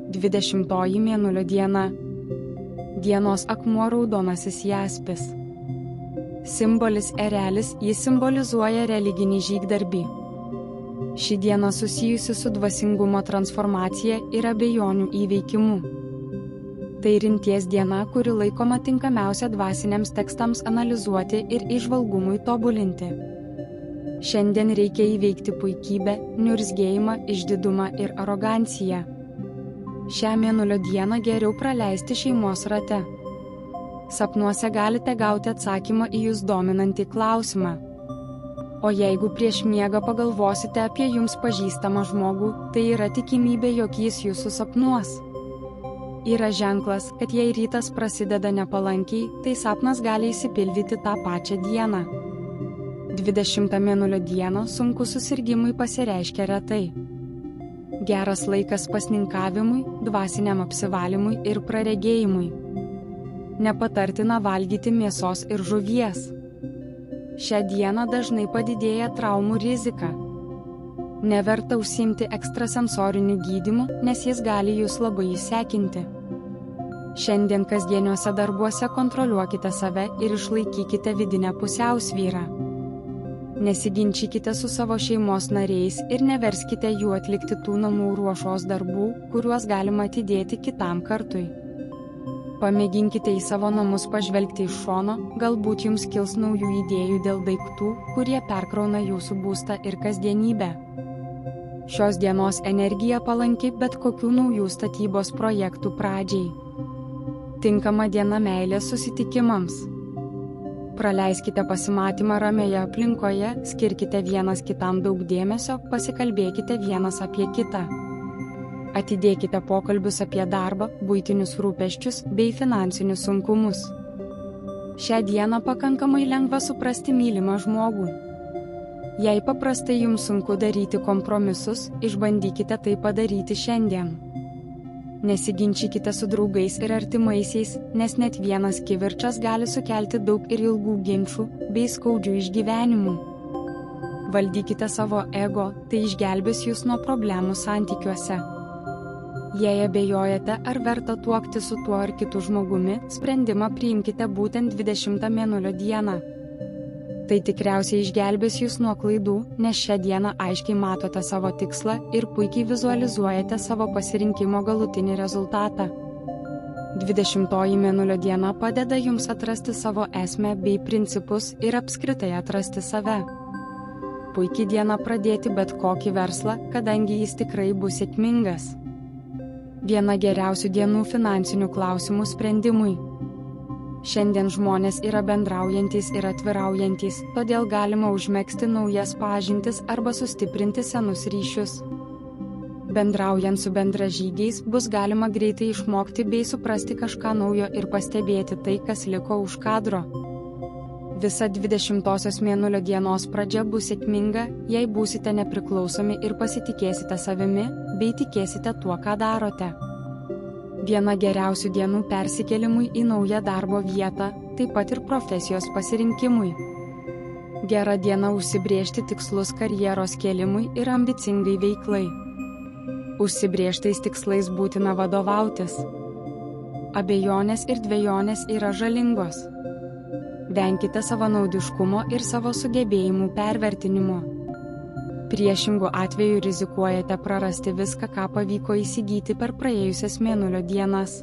20 mėnulio diena. Dienos akmuo raudonasis jaspis. Simbolis erelis, jis simbolizuoja religinį žygdarbį. Ši diena susijusi su dvasingumo transformacija ir abejonių įveikimu. Tai rimties diena, kuri laikoma tinkamiausia dvasiniams tekstams analizuoti ir įžvalgumui tobulinti. Šiandien reikia įveikti puikybę, niurzgėjimą, išdidumą ir aroganciją. Šią mėnulio dieną geriau praleisti šeimos rate. Sapnuose galite gauti atsakymą į jūs dominantį klausimą. O jeigu prieš miegą pagalvosite apie jums pažįstamą žmogų, tai yra tikimybė, jog jis jūsų sapnuos. Yra ženklas, kad jei rytas prasideda nepalankiai, tai sapnas gali įsipildyti tą pačią dieną. 20 mėnulio dieną sunkus susirgimai pasireiškia retai. Geras laikas pasninkavimui, dvasiniam apsivalymui ir praregėjimui. Nepatartina valgyti mėsos ir žuvies. Šią dieną dažnai padidėja traumų rizika. Neverta užsiimti ekstrasensoriniu gydymu, nes jis gali jūs labai įsekinti. Šiandien kasdieniuose darbuose kontroliuokite save ir išlaikykite vidinę pusiausvyrą. Nesiginčykite su savo šeimos nariais ir neverskite jų atlikti tų namų ruošos darbų, kuriuos galima atidėti kitam kartui. Pamėginkite į savo namus pažvelgti iš šono, galbūt jums kils naujų idėjų dėl daiktų, kurie perkrauna jūsų būstą ir kasdienybę. Šios dienos energija palanki bet kokių naujų statybos projektų pradžiai. Tinkama diena meilės susitikimams. Praleiskite pasimatymą ramioje aplinkoje, skirkite vienas kitam daug dėmesio, pasikalbėkite vienas apie kitą. Atidėkite pokalbius apie darbą, buitinius rūpesčius bei finansinius sunkumus. Šią dieną pakankamai lengva suprasti mylimą žmogų. Jei paprastai jums sunku daryti kompromisus, išbandykite tai padaryti šiandien. Nesiginčykite su draugais ir artimaisiais, nes net vienas kivirčas gali sukelti daug ir ilgų ginčų bei skaudžių išgyvenimų. Valdykite savo ego, tai išgelbės jūs nuo problemų santykiuose. Jei abejojate, ar verta tuokti su tuo ar kitu žmogumi, sprendimą priimkite būtent 20 mėnulio dieną. Tai tikriausiai išgelbės jūs nuo klaidų, nes šią dieną aiškiai matote savo tikslą ir puikiai vizualizuojate savo pasirinkimo galutinį rezultatą. 20 mėnulio diena padeda jums atrasti savo esmę bei principus ir apskritai atrasti save. Puikiai diena pradėti bet kokį verslą, kadangi jis tikrai bus sėkmingas. Viena geriausių dienų finansinių klausimų sprendimui. Šiandien žmonės yra bendraujantys ir atviraujantys, todėl galima užmegzti naujas pažintis arba sustiprinti senus ryšius. Bendraujant su bendražygiais bus galima greitai išmokti bei suprasti kažką naujo ir pastebėti tai, kas liko už kadro. Visa 20 mėnulio dienos pradžia bus sėkminga, jei būsite nepriklausomi ir pasitikėsite savimi, bei tikėsite tuo, ką darote. Viena geriausių dienų persikėlimui į naują darbo vietą, taip pat ir profesijos pasirinkimui. Gera diena užsibrėžti tikslus karjeros kėlimui ir ambicingai veiklai. Užsibrėžtais tikslais būtina vadovautis. Abejonės ir dvejonės yra žalingos. Venkite savanaudiškumo ir savo sugebėjimų pervertinimo. Priešingų atveju rizikuojate prarasti viską, ką pavyko įsigyti per praėjusias mėnulio dienas.